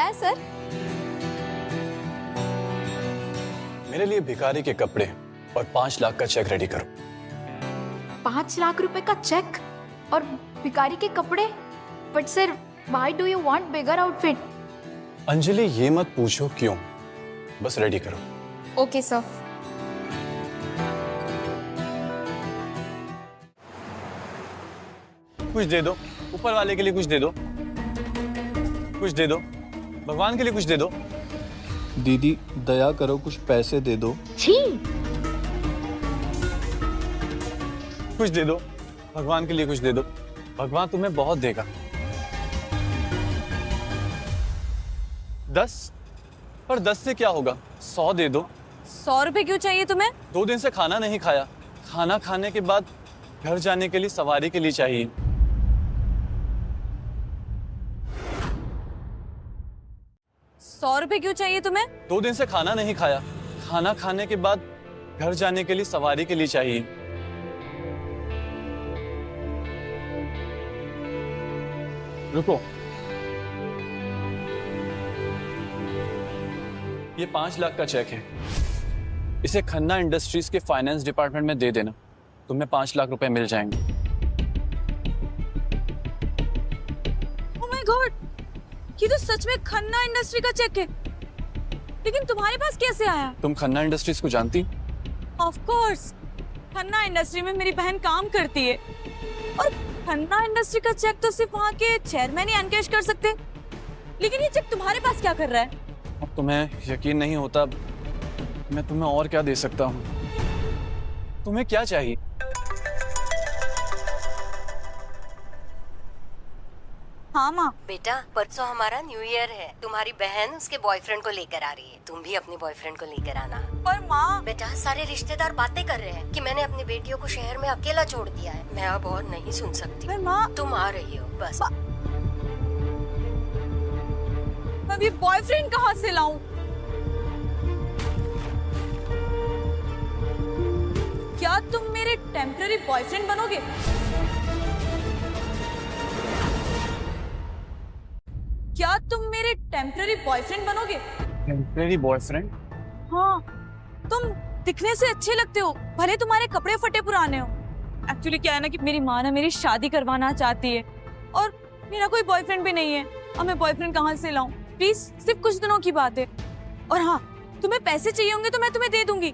क्या है सर? मेरे लिए भिखारी के कपड़े और 5 लाख का चेक रेडी करो। 5 लाख रुपए का चेक और भिखारी के कपड़े? But sir, why do you want bigger outfit? Anjali, ये मत पूछो क्यों, बस रेडी करो। Okay sir. कुछ दे दो, ऊपर वाले के लिए कुछ दे दो, कुछ दे दो, भगवान के लिए कुछ दे दो। दीदी दया करो, कुछ पैसे दे दो। छी! कुछ दे दो, भगवान के लिए कुछ दे दो, भगवान तुम्हें बहुत देगा। 10? पर 10 से क्या होगा, 100 दे दो। 100 रुपए क्यों चाहिए तुम्हें? 2 दिन से खाना नहीं खाया, खाना खाने के बाद घर जाने के लिए सवारी के लिए चाहिए। ₹100 क्यों चाहिए तुम्हें? 2 दिन से खाना नहीं खाया, खाना खाने के बाद घर जाने के लिए सवारी के लिए चाहिए। रुको, ये 5 लाख का चेक है, इसे खन्ना इंडस्ट्रीज के फाइनेंस डिपार्टमेंट में दे देना, तुम्हें 5 लाख रुपए मिल जाएंगे। ओह माय गॉड, ये तो सच में खन्ना इंडस्ट्री का चेक है, लेकिन तुम्हारे पास कैसे आया? तुम खन्ना इंडस्ट्रीज को जानती? ऑफ कोर्स, खन्ना इंडस्ट्री में मेरी बहन काम करती है और खन्ना इंडस्ट्री का चेक तो सिर्फ वहाँ के चेयरमैन ही एनकैश कर सकते, लेकिन ये चेक तुम्हारे पास क्या कर रहा है? अब तुम्हें यकीन नहीं होता, मैं तुम्हें और क्या दे सकता हूँ? तुम्हें क्या चाहिए? हाँ माँ। बेटा, परसों हमारा न्यू ईयर है, तुम्हारी बहन उसके बॉयफ्रेंड को लेकर आ रही है, तुम भी अपने बॉयफ्रेंड को लेकर आना। पर माँ। बेटा, सारे रिश्तेदार बातें कर रहे हैं कि मैंने अपनी बेटियों को शहर में अकेला छोड़ दिया है, मैं अब और नहीं सुन सकती। पर माँ। तुम आ रही हो बस। मैं अभी बॉयफ्रेंड कहाँ से लाऊं? क्या तुम मेरे टेम्पररी बॉयफ्रेंड बनोगे? क्या तुम मेरे टेम्पररी बॉयफ्रेंड बनोगे? Temporary boyfriend? हाँ, तुम दिखने से अच्छे लगते हो, भले तुम्हारे कपड़े फटे पुराने हो। एक्चुअली क्या है ना कि मेरी माँ ना मेरी शादी करवाना चाहती है और मेरा कोई बॉयफ्रेंड भी नहीं है। अब मैं बॉयफ्रेंड कहाँ से लाऊं? प्लीज, सिर्फ कुछ दिनों की बात है। और हाँ, तुम्हें पैसे चाहिए होंगे तो मैं तुम्हें दे दूंगी,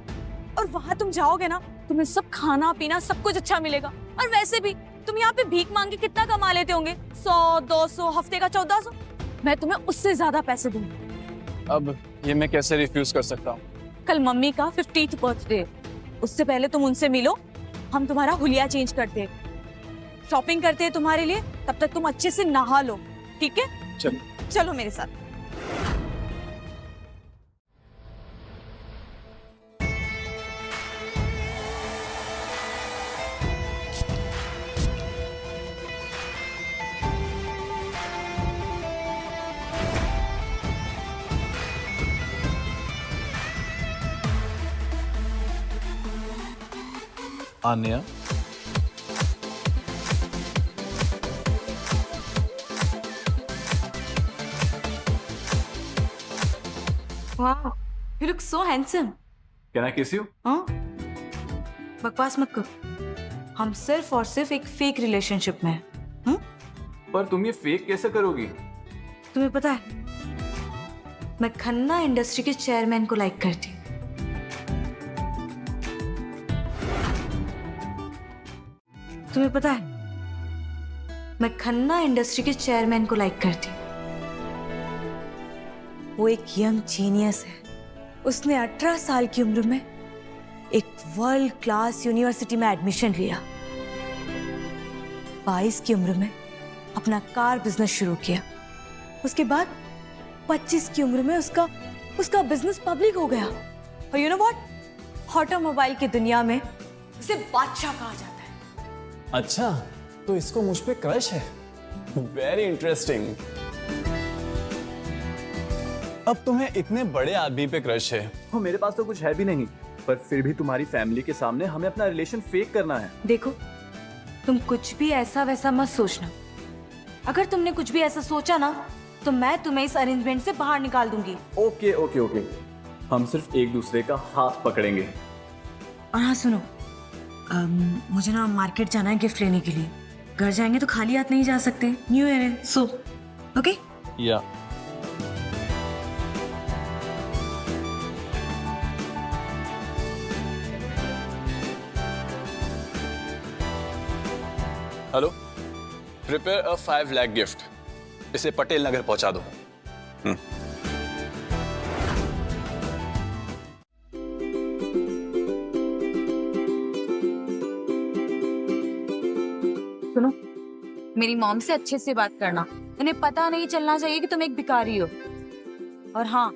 और वहाँ तुम जाओगे ना, तुम्हें सब खाना पीना सब कुछ अच्छा मिलेगा। और वैसे भी तुम यहाँ पे भीख मांग के कितना कमा लेते होंगे? 100-200, हफ्ते का 1400। मैं तुम्हें उससे ज्यादा पैसे दूंगी। अब ये मैं कैसे रिफ्यूज कर सकता हूँ? कल मम्मी का 50th बर्थडे, उससे पहले तुम उनसे मिलो, हम तुम्हारा हुलिया चेंज करते हैं, शॉपिंग करते हैं तुम्हारे लिए, तब तक तुम अच्छे से नहा लो, ठीक है? चलो चलो मेरे साथ। आन्या, वाह, you look so handsome. Can I kiss you? हाँ? बकवास मत करो, हम सिर्फ और सिर्फ एक फेक रिलेशनशिप में हैं। पर तुम ये फेक कैसे करोगी? तुम्हें पता है, मैं खन्ना इंडस्ट्री के चेयरमैन को लाइक करती हूँ। तुम्हें पता है, मैं खन्ना इंडस्ट्री के चेयरमैन को लाइक करती हूँ। वो एक यंग जीनियस है, उसने 18 साल की उम्र में एक वर्ल्ड क्लास यूनिवर्सिटी में एडमिशन लिया, 22 की उम्र में अपना कार बिजनेस शुरू किया, उसके बाद 25 की उम्र में उसका बिजनेस पब्लिक हो गया, और यू नो व्हाट, ऑटोमोबाइल की दुनिया में उसे बादशाह कहा जाता है। अच्छा, तो इसको मुझ पे क्रश है? Very interesting. अब तुम्हें इतने बड़े आदमी पे क्रश है? वो मेरे पास तो कुछ है भी नहीं, पर फिर भी तुम्हारी फैमिली के सामने हमें अपना रिलेशन फेक करना है। देखो, तुम कुछ भी ऐसा वैसा मत सोचना, अगर तुमने कुछ भी ऐसा सोचा ना तो मैं तुम्हें इस अरेंजमेंट से बाहर निकाल दूंगी। ओके ओके ओके, हम सिर्फ एक दूसरे का हाथ पकड़ेंगे। और हाँ सुनो, मुझे ना मार्केट जाना है गिफ्ट लेने के लिए। घर जाएंगे तो खाली हाथ नहीं जा सकते, न्यू ईयर है। So okay. या hello, prepare a 5 lakh gift, इसे पटेल नगर पहुंचा दो। सुनो, मेरी मॉम से अच्छे से बात करना। उन्हें पता नहीं चलना चाहिए कि तुम एक भिखारी हो। और हाँ,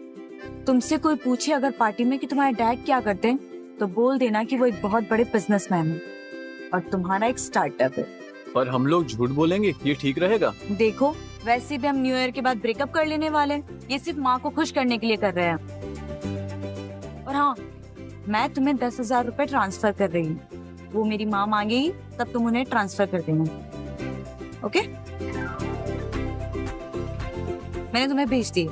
तुमसे कोई पूछे अगर पार्टी में कि तुम्हारे डैड क्या करते हैं, तो बोल देना कि वो एक बहुत बड़े बिजनेसमैन है और तुम्हारा एक स्टार्टअप है। पर हम लोग झूठ बोलेंगे, ये ठीक रहेगा? देखो, वैसे भी हम न्यू ईयर के बाद ब्रेकअप कर लेने वाले हैं। ये सिर्फ माँ को खुश करने के लिए कर रहे हैं। और हाँ, मैं तुम्हें 10,000 रुपए ट्रांसफर कर रही हूँ। वो मेरी माँ मांगेगी तब तुम उन्हें ट्रांसफर कर देना। ओके? मैंने तुम्हें भेज दी।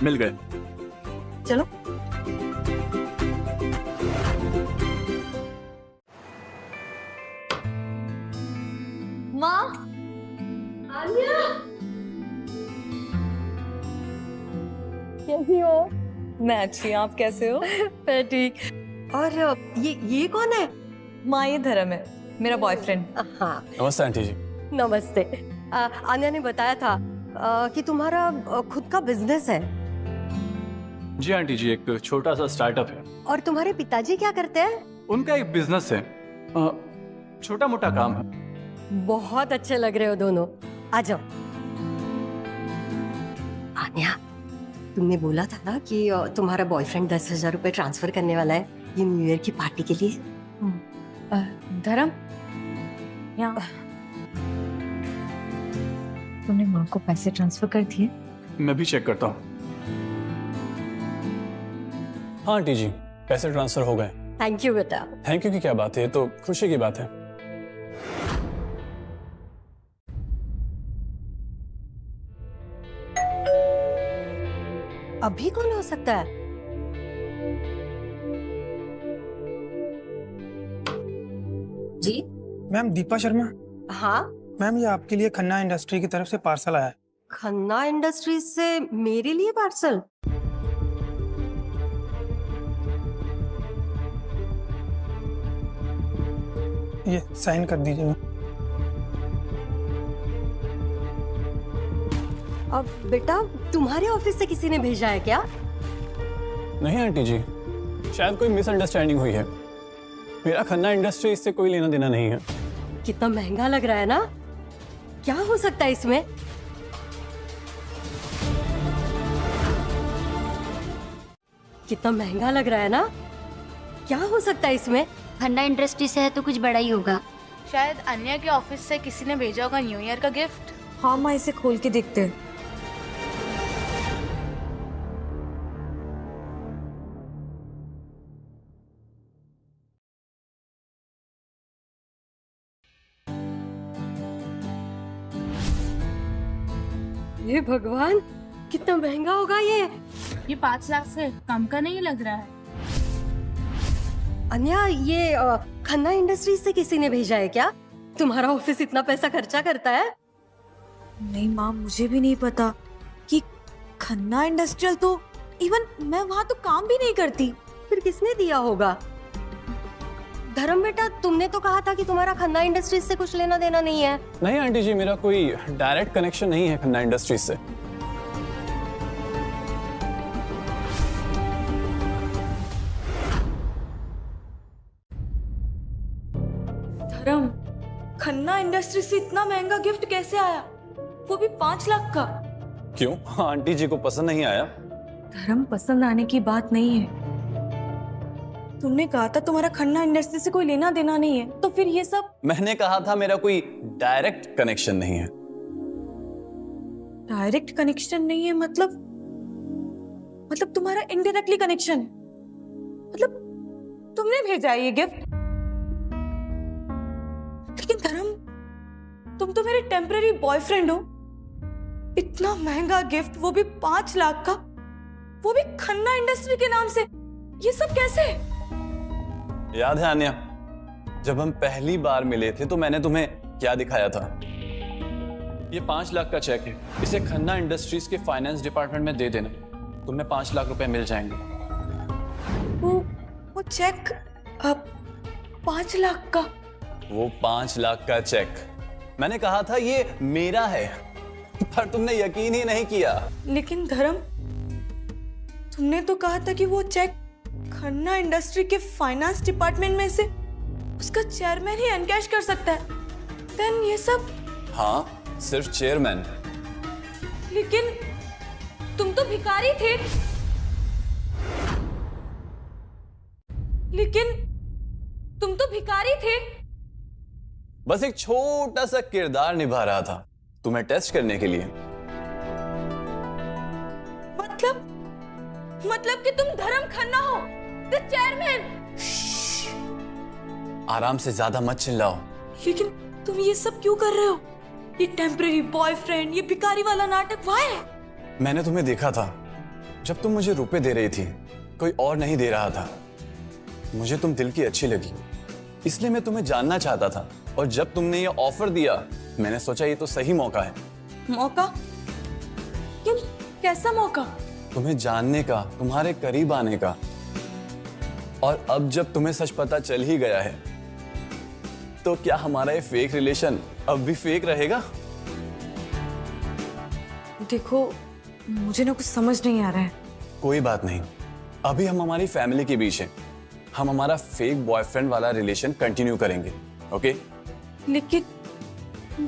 मिल गए। चलो। माँ, कैसी हो? मैं अच्छी, आप कैसे हो? मैं ठीक। और ये कौन है? माँ, ये धर्म है, मेरा बॉयफ्रेंड। हाँ, नमस्ते आंटी जी। नमस्ते। आन्या ने बताया था कि तुम्हारा खुद का बिजनेस है। जी आंटी जी, एक छोटा सा स्टार्टअप है। और तुम्हारे पिताजी क्या करते हैं? उनका एक बिजनेस है, छोटा मोटा काम है। बहुत अच्छे लग रहे हो दोनों। आ जाओ। आन्या, तुमने बोला था ना कि तुम्हारा बॉयफ्रेंड 10,000 रुपए ट्रांसफर करने वाला है ये न्यू ईयर की पार्टी के लिए। धर्म, यहाँ तुमने माँ को पैसे ट्रांसफर कर दिए? मैं भी चेक करता हूँ। हाँ आंटी जी, पैसे ट्रांसफर हो गए। थैंक यू बेटा। थैंक यू की क्या बात है, ये तो खुशी की बात है। अभी कौन हो सकता है? जी मैम, दीपा शर्मा। हाँ, मैम, ये आपके लिए खन्ना इंडस्ट्री की तरफ से पार्सल आया है। खन्ना इंडस्ट्रीज से मेरे लिए पार्सल? ये साइन कर दीजिए। अब बेटा, तुम्हारे ऑफिस से किसी ने भेजा है क्या? नहीं आंटी जी, शायद कोई मिसअंडरस्टैंडिंग हुई है। मेरा खन्ना इंडस्ट्री इससे कोई लेना देना नहीं है। कितना महंगा लग रहा है ना? क्या हो सकता है इसमें? कितना महंगा लग रहा है ना? क्या हो सकता है इसमें? खन्ना इंडस्ट्री से है तो कुछ बड़ा ही होगा। शायद अन्या के ऑफिस से किसी ने भेजा होगा न्यू ईयर का गिफ्ट। हाँ माँ, इसे खोल के देखते हैं। ये भगवान, कितना महंगा होगा ये 5 लाख से कम का नहीं लग रहा है। अन्या, ये खन्ना इंडस्ट्रीज से किसी ने भेजा है क्या? तुम्हारा ऑफिस इतना पैसा खर्चा करता है? नहीं माँ, मुझे भी नहीं पता कि खन्ना इंडस्ट्रियल, तो इवन मैं वहाँ तो काम भी नहीं करती। फिर किसने दिया होगा? धर्म बेटा, तुमने तो कहा था कि तुम्हारा खन्ना इंडस्ट्रीज से कुछ लेना देना नहीं है। नहीं आंटी जी, मेरा कोई डायरेक्ट कनेक्शन नहीं है खन्ना इंडस्ट्रीज से। धर्म, खन्ना इंडस्ट्री से इतना महंगा गिफ्ट कैसे आया, वो भी 5 लाख का? क्यों, आंटी जी को पसंद नहीं आया? धर्म, पसंद आने की बात नहीं है। तुमने कहा था तुम्हारा खन्ना इंडस्ट्री से कोई लेना देना नहीं है, तो फिर ये सब? मैंने कहा था मेरा कोई डायरेक्ट कनेक्शन नहीं है। डायरेक्ट कनेक्शन नहीं है मतलब तुम्हारा इनडायरेक्टली कनेक्शन, मतलब तुमने भेजा है ये गिफ्ट। लेकिन धर्म, तुम तो मेरे टेम्पररी बॉयफ्रेंड हो, इतना महंगा गिफ्ट, वो भी 5 लाख का, वो भी खन्ना इंडस्ट्री के नाम से। ये सब कैसे? याद है आन्या, जब हम पहली बार मिले थे तो मैंने तुम्हें क्या दिखाया था? ये 5 लाख का चेक है, इसे खन्ना इंडस्ट्रीज के फाइनेंस डिपार्टमेंट में दे देना, तुम्हें 5 लाख रुपए मिल जाएंगे। वो चेक अब 5 लाख का? वो 5 लाख का चेक, मैंने कहा था ये मेरा है, पर तुमने यकीन ही नहीं किया। लेकिन धर्म, तुमने तो कहा था कि वो चेक खन्ना इंडस्ट्री के फाइनेंस डिपार्टमेंट में से उसका चेयरमैन ही एनकैश कर सकता है। देन ये सब? हाँ, सिर्फ चेयरमैन। लेकिन तुम तो भिखारी थे। लेकिन तुम तो भिखारी थे। बस एक छोटा सा किरदार निभा रहा था तुम्हें टेस्ट करने के लिए। मतलब कि तुम धर्म खन्ना हो, द चेयरमैन। आराम से, ज्यादा मत चिल्लाओ। लेकिन तुम ये सब क्यों कर रहे हो? ये टेम्परेरी बॉयफ्रेंड, ये भिखारी वाला नाटक व्हाई? मैंने तुम्हें देखा था जब तुम मुझे रुपए दे रही थी, कोई और नहीं दे रहा था। मुझे तुम दिल की अच्छी लगी, इसलिए मैं तुम्हें जानना चाहता था, और जब तुमने ये ऑफर दिया मैंने सोचा ये तो सही मौका है। मौका? क्यों? कैसा मौका? तुम्हें जानने का, तुम्हारे करीब आने का। और अब जब तुम्हें सच पता चल ही गया है तो क्या हमारा ये फेक रिलेशन अब भी फेक रहेगा? देखो, मुझे ना कुछ समझ नहीं आ रहा है। कोई बात नहीं, अभी हम हमारी फैमिली के बीच हैं, हम हमारा फेक बॉयफ्रेंड वाला रिलेशन कंटिन्यू करेंगे, ओके? लेकिन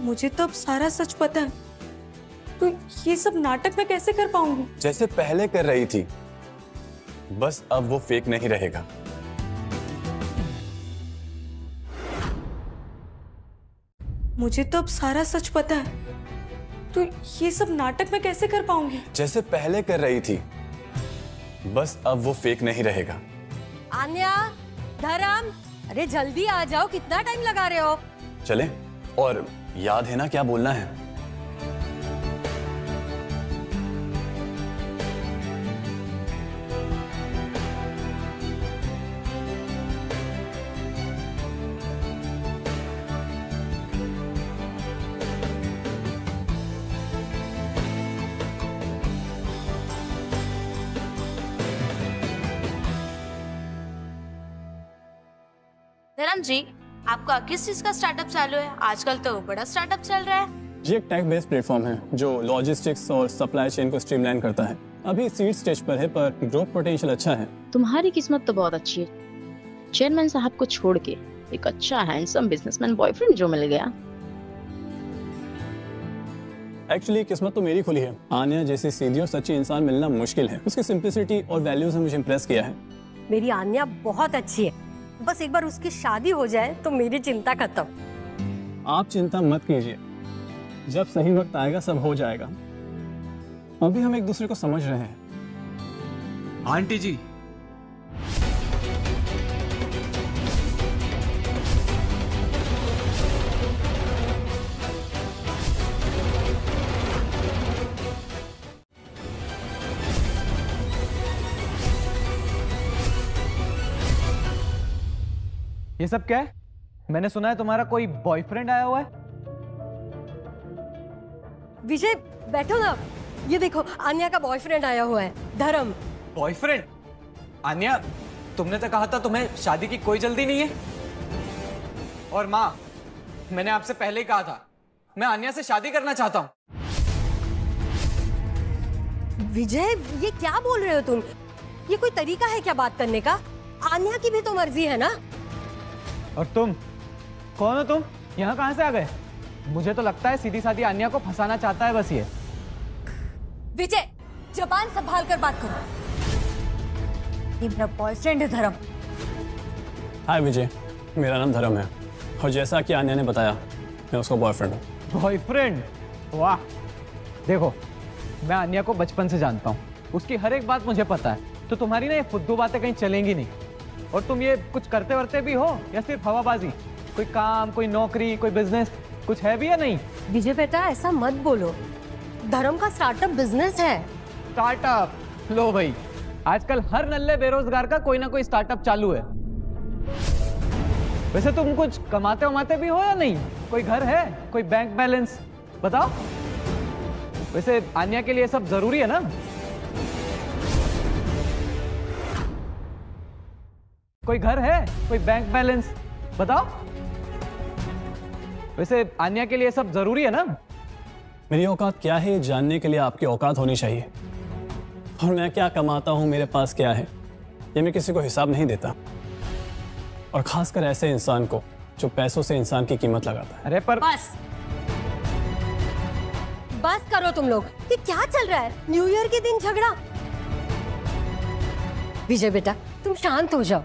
मुझे तो अब सारा सच पता है, तो ये सब नाटक मैं कैसे कर पाऊंगी? जैसे पहले कर रही थी, बस अब वो फेक नहीं रहेगा। मुझे तो अब सारा सच पता है, तो ये सब नाटक मैं कैसे कर पाऊंगी? जैसे पहले कर रही थी, बस अब वो फेक नहीं रहेगा। आन्या, धर्म, अरे जल्दी आ जाओ, कितना टाइम लगा रहे हो? चले, और याद है ना क्या बोलना है? धर्म जी, आपका किस चीज का स्टार्टअप चालू है? आजकल तो बड़ा स्टार्टअप चल रहा है। ये एक टेक बेस्ड प्लेटफॉर्म है जो लॉजिस्टिक्स और सप्लाई चेन को स्ट्रीमलाइन करता है। अभी सीड स्टेज पर है, पर ग्रोथ पोटेंशियल अच्छा है। तुम्हारी किस्मत तो बहुत अच्छी है, चेयरमैन साहब को छोड़ के एक अच्छा हैंडसम बिजनेसमैन बॉयफ्रेंड जो मिल गया। एक्चुअली किस्मत तो मेरी खुली है। आन्या जैसी सीधी और सच्ची इंसान मिलना मुश्किल है। उसकी सिंप्लिसिटी और वैल्यूज ने मुझे इम्प्रेस किया है। मेरी आन्या बहुत अच्छी है, बस एक बार उसकी शादी हो जाए तो मेरी चिंता खत्म। आप चिंता मत कीजिए, जब सही वक्त आएगा सब हो जाएगा। अभी हम एक दूसरे को समझ रहे हैं। आंटी जी, ये सब क्या है? मैंने सुना है तुम्हारा कोई बॉयफ्रेंड आया हुआ है। विजय बैठो ना, ये देखो आन्या का बॉयफ्रेंड आया हुआ है, धर्म। बॉयफ्रेंड? आन्या, तुमने तो कहा था तुम्हें शादी की कोई जल्दी नहीं है। और माँ, मैंने आपसे पहले ही कहा था मैं आन्या से शादी करना चाहता हूँ। विजय, ये क्या बोल रहे हो तुम? ये कोई तरीका है क्या बात करने का? आन्या की भी तो मर्जी है ना। और तुम कौन हो? तुम यहाँ कहाँ से आ गए? मुझे तो लगता है सीधी सादी आन्या को फंसाना चाहता है बस ये। विजय, जबान संभाल कर बात करो। ये मेरा बॉयफ्रेंड है धर्म। हाय विजय, मेरा नाम धर्म है, और जैसा कि आन्या ने बताया मैं उसका बॉयफ्रेंड हूँ। बॉयफ्रेंड? वाह। देखो, मैं आन्या को बचपन से जानता हूँ, उसकी हर एक बात मुझे पता है। तो तुम्हारी ना ये फुद्दू बातें कहीं चलेंगी नहीं। और तुम ये कुछ करते वरते भी हो या सिर्फ हवाबाजी? कोई काम, कोई नौकरी, कोई बिजनेस कुछ है भी या नहीं? विजय बेटा, ऐसा मत बोलो। धर्म का स्टार्टअप बिजनेस है। स्टार्टअप? लो भाई, आजकल हर नल्ले बेरोजगार का कोई ना कोई स्टार्टअप चालू है। वैसे तुम कुछ कमाते वमाते भी हो या नहीं? कोई घर है, कोई बैंक बैलेंस बताओ। वैसे आन्या के लिए सब जरूरी है ना? कोई घर है, कोई बैंक बैलेंस बताओ। वैसे आन्या के लिए सब जरूरी है ना? मेरी औकात क्या है ये जानने के लिए आपकी औकात होनी चाहिए। और मैं क्या कमाता हूं, मेरे पास क्या है, ये मैं किसी को हिसाब नहीं देता। और खासकर ऐसे इंसान को जो पैसों से इंसान की कीमत लगाता है। अरे पर बस करो तुम लोग। ये क्या चल रहा है? न्यू ईयर के दिन झगड़ा। विजय बेटा, तुम शांत हो जाओ।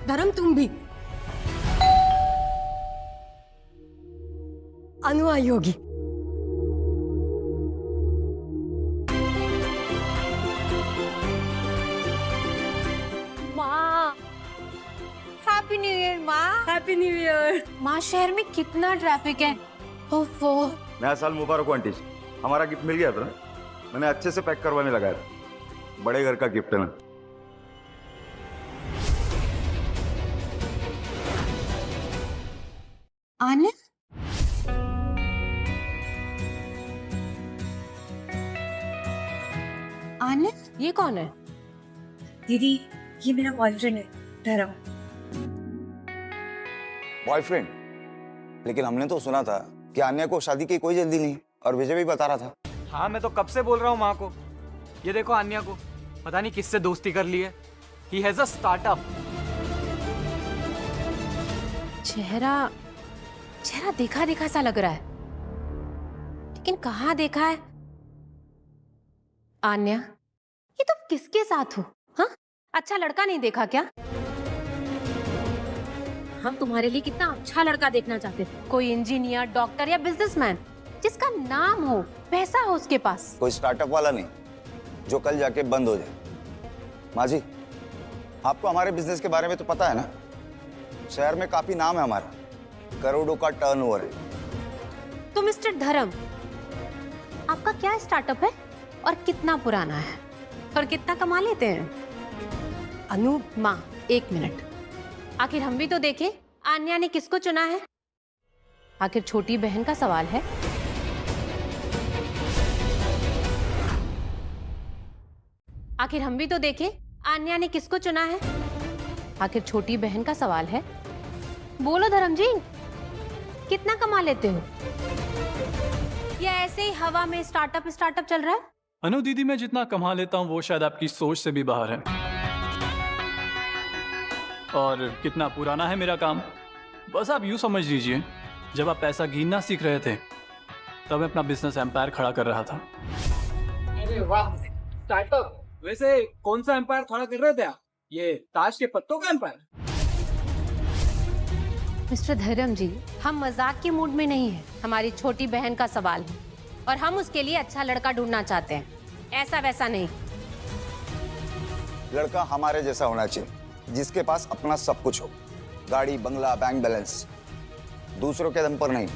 धर्म तुम भी। अनु आई होगी। माँ, हैप्पी न्यू ईयर माँ। Happy new year. माँ, शहर में कितना ट्रैफिक है। ओफो। नया साल मुबारक हो आंटी जी। हमारा गिफ्ट मिल गया था ना, मैंने अच्छे से पैक करवाने लगाया था। बड़े घर का गिफ्ट है ना। आन्या? आन्या? ये कौन है? दीदी, ये मेरा बॉयफ्रेंड है धर्म। बॉयफ्रेंड? लेकिन हमने तो सुना था कि आन्या को शादी की कोई जल्दी नहीं, और विजय भी बता रहा था। हाँ, मैं तो कब से बोल रहा हूँ माँ को। ये देखो आन्या को, पता नहीं किससे दोस्ती कर ली है। He has a startup। चेहरा देखा देखा सा लग रहा है, लेकिन कहाँ देखा है? आन्या, ये तुम किसके साथ हो? हाँ, अच्छा लड़का नहीं देखा क्या? हम तुम्हारे लिए कितना अच्छा लड़का देखना चाहते थे। कोई इंजीनियर, डॉक्टर या बिजनेसमैन जिसका नाम हो, पैसा हो उसके पास। कोई स्टार्टअप वाला नहीं जो कल जाके बंद हो जाए। माँ जी, आपको हमारे बिजनेस के बारे में तो पता है ना। शहर में काफी नाम है हमारा, करोड़ों का टर्नओवर है। तो मिस्टर धर्म, आपका क्या स्टार्टअप है और कितना पुराना है और कितना कमा लेते हैं? अनु, माँ, एक मिनट। आखिर हम भी तो देखें आन्या ने किसको चुना है। आखिर छोटी बहन का सवाल है। आखिर हम भी तो देखें आन्या ने किसको चुना है। आखिर छोटी बहन का सवाल है। बोलो धर्म जी, कितना कमा लेते हो? या ऐसे ही हवा में स्टार्टअप चल रहा है? अनु दीदी, मैं जितना कमा लेता हूँ वो शायद आपकी सोच से भी बाहर है। और कितना पुराना है मेरा काम, बस आप यूं समझ लीजिए, जब आप पैसा गिनना सीख रहे थे तब मैं अपना बिजनेस एम्पायर खड़ा कर रहा था। अरे वाह, स्टार्टअप। वैसे कौन सा एम्पायर खड़ा कर रहे थे आप? ये ताश के पत्तों का एम्पायर? मिस्टर धर्म जी, हम मजाक के मूड में नहीं है। हमारी छोटी बहन का सवाल है और हम उसके लिए अच्छा लड़का ढूंढना चाहते हैं, ऐसा वैसा नहीं। लड़का हमारे जैसा होना चाहिए, जिसके पास अपना सब कुछ हो, गाड़ी, बंगला, बैंक बैलेंस, दूसरों के दम पर नहीं।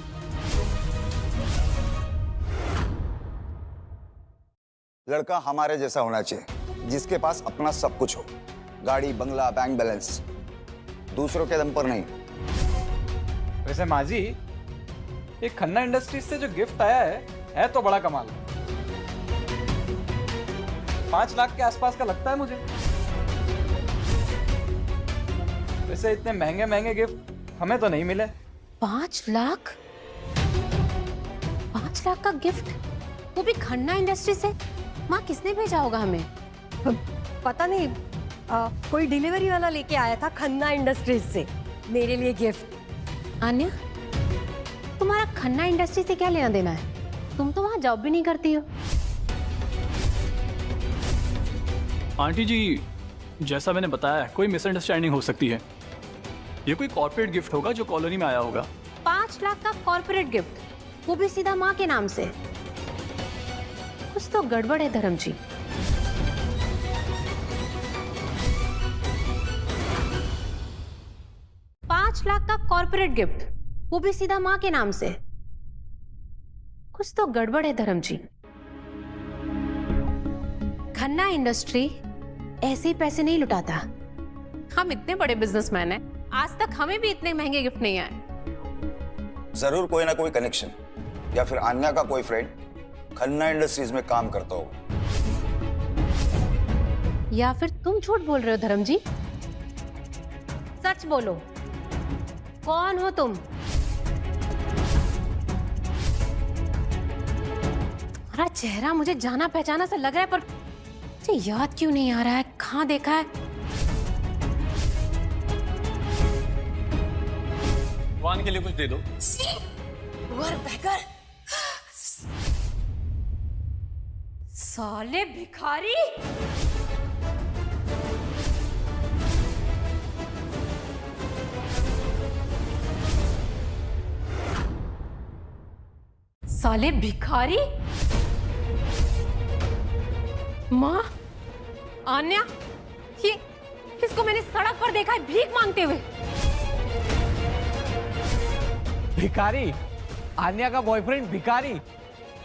लड़का हमारे जैसा होना चाहिए, जिसके पास अपना सब कुछ हो, गाड़ी, बंगला, बैंक बैलेंस, दूसरों के दम पर नहीं। वैसे माँ जी, ये खन्ना इंडस्ट्रीज से जो गिफ्ट आया है तो बड़ा कमाल है। 5 लाख के आसपास का लगता है मुझे। वैसे इतने महंगे महंगे गिफ्ट हमें तो नहीं मिले। 5 लाख? 5 लाख का गिफ्ट, वो भी खन्ना इंडस्ट्री से? माँ, किसने भेजा होगा हमें? पता नहीं, कोई डिलीवरी वाला लेके आया था खन्ना इंडस्ट्रीज से मेरे लिए गिफ्ट। आन्या, तुम्हारा खन्ना इंडस्ट्री से क्या लेना देना है? तुम तो वहां जॉब भी नहीं करती हो। आंटी जी, जैसा मैंने बताया, कोई मिसअंडरस्टैंडिंग हो सकती है। ये कोई कॉर्पोरेट गिफ्ट होगा जो कॉलोनी में आया होगा। 5 लाख का कॉर्पोरेट गिफ्ट, वो भी सीधा माँ के नाम से। कुछ तो गड़बड़ है धर्म जी। $5 लाख का कॉर्पोरेट गिफ्ट, वो भी सीधा माँ के नाम से। कुछ तो गड़बड़ है धर्म जी। खन्ना इंडस्ट्री ऐसे ही पैसे नहीं लुटाता। हम इतने बड़े बिजनेसमैन हैं, आज तक हमें भी इतने महंगे गिफ्ट नहीं आए। जरूर कोई ना कोई कनेक्शन या फिर आन्या का कोई फ्रेंड खन्ना इंडस्ट्रीज में काम करता होगा। या फिर तुम झूठ बोल रहे हो धर्म जी? सच बोलो, कौन हो तुम? तुम्हारा चेहरा मुझे जाना पहचाना सा लग रहा है, पर मुझे याद क्यों नहीं आ रहा है, कहाँ देखा है? वान के लिए कुछ दे दो। साले भिखारी! साले भिखारी! माँ, आन्या, ये इसको मैंने सड़क पर देखा है भीख मांगते हुए। भिखारी? आन्या का बॉयफ्रेंड भिखारी?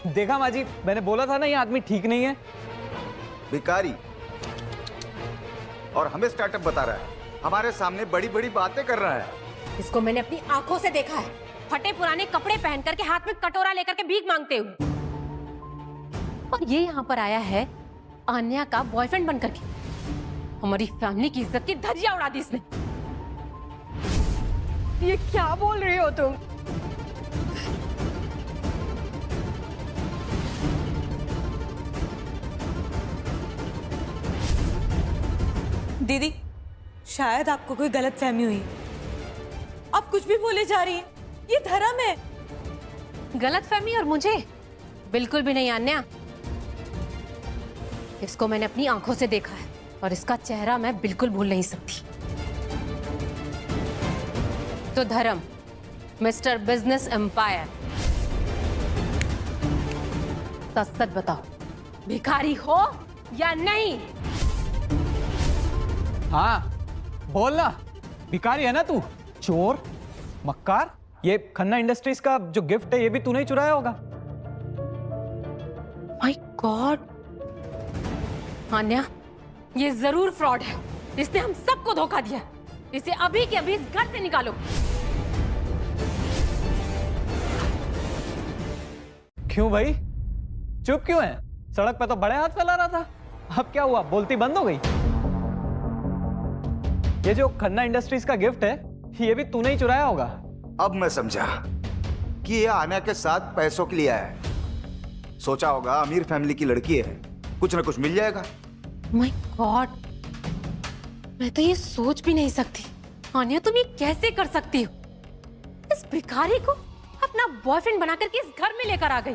देखा माँ जी, मैंने बोला था ना ये आदमी ठीक नहीं है। भिखारी और हमें स्टार्टअप बता रहा है, हमारे सामने बड़ी बड़ी बातें कर रहा है। इसको मैंने अपनी आंखों से देखा है, फटे पुराने कपड़े पहन करके हाथ में कटोरा लेकर के भीख मांगते हुए। और ये यहाँ पर आया है आन्या का बॉयफ्रेंड बनकर के। हमारी फैमिली की इज्जत की धज्जियां उड़ा दी इसने। ये क्या बोल रही हो तुम? दीदी, शायद आपको कोई गलतफहमी हुई। आप कुछ भी बोले जा रही हैं। ये धर्म है। गलतफहमी और मुझे बिल्कुल भी नहीं आन्या। इसको मैंने अपनी आंखों से देखा है और इसका चेहरा मैं बिल्कुल भूल नहीं सकती। तो धर्म, मिस्टर बिजनेस एम्पायर, सच बताओ, भिखारी हो या नहीं? हाँ बोलना, भिखारी है ना तू? चोर, मक्कार। ये खन्ना इंडस्ट्रीज का जो गिफ्ट है ये भी तूने ही चुराया होगा। माय गॉड, आन्या, ये जरूर फ्रॉड है। इसने हम सबको धोखा दिया। इसे अभी के अभी इस घर से निकालो। क्यों भाई, चुप क्यों है? सड़क पे तो बड़े हाथ फैला रहा था, अब क्या हुआ? बोलती बंद हो गई? ये जो खन्ना इंडस्ट्रीज का गिफ्ट है ये भी तूने ही चुराया होगा। अब मैं समझा कि ये आन्या के साथ पैसों के लिए आया है। सोचा होगा अमीर फैमिली की लड़की है, कुछ ना कुछ मिल जाएगा। माय गॉड, मैं तो ये सोच भी नहीं सकती। आन्या, तुम ये कैसे कर सकती हो? इस भिखारी को अपना बॉयफ्रेंड बनाकर के इस घर में लेकर आ गई।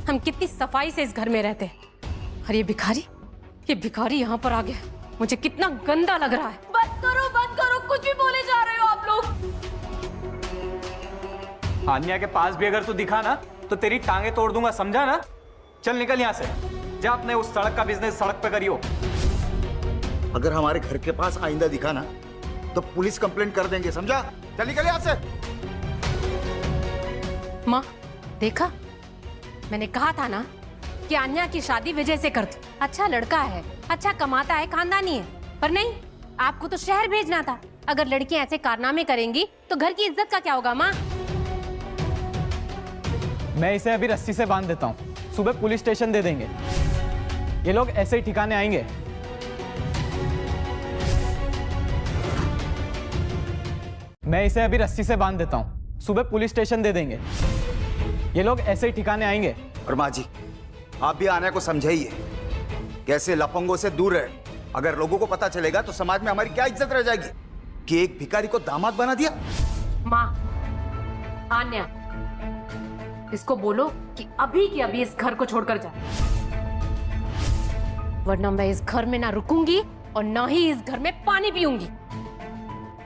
हम कितनी सफाई से इस घर में रहते हैं, और ये भिखारी यहाँ पर आ गया। मुझे कितना गंदा लग रहा है। बंद करो, कुछ भी बोले जा रहे हो आप लोग। आन्या के पास भी अगर तू दिखा ना तो तेरी टांगे तोड़ दूंगा, समझा ना? चल निकल यहाँ से, जा अपने उस सड़क का बिजनेस सड़क पे करियो। अगर हमारे घर के पास आइंदा दिखा ना तो पुलिस कंप्लेंट कर देंगे, समझा? चल निकल यहाँ से। माँ, देखा, मैंने कहा था ना कि आन्या की शादी विजय से कर दो। अच्छा लड़का है, अच्छा कमाता है, खानदानी है, पर नहीं, आपको तो शहर भेजना था। अगर लड़कियां ऐसे कारनामे करेंगी तो घर की इज्जत का क्या होगा माँ? मैं इसे अभी रस्सी से बांध देता हूँ, सुबह पुलिस स्टेशन दे देंगे। ये लोग ऐसे ही ठिकाने आएंगे। मैं इसे अभी रस्सी से बांध देता हूँ, सुबह पुलिस स्टेशन दे देंगे। ये लोग ऐसे ही ठिकाने आएंगे। और माँ जी, आप भी आन्या को समझाइए, कैसे लफंगों से दूर रहे। अगर लोगों को पता चलेगा तो समाज में हमारी क्या इज्जत रह जाएगी कि एक भिखारी को दामाद बना दिया। माँ, आन्या, इसको बोलो कि अभी की अभी इस घर को छोड़कर जाए, वरना मैं इस घर में ना रुकूंगी और ना ही इस घर में पानी पीऊंगी।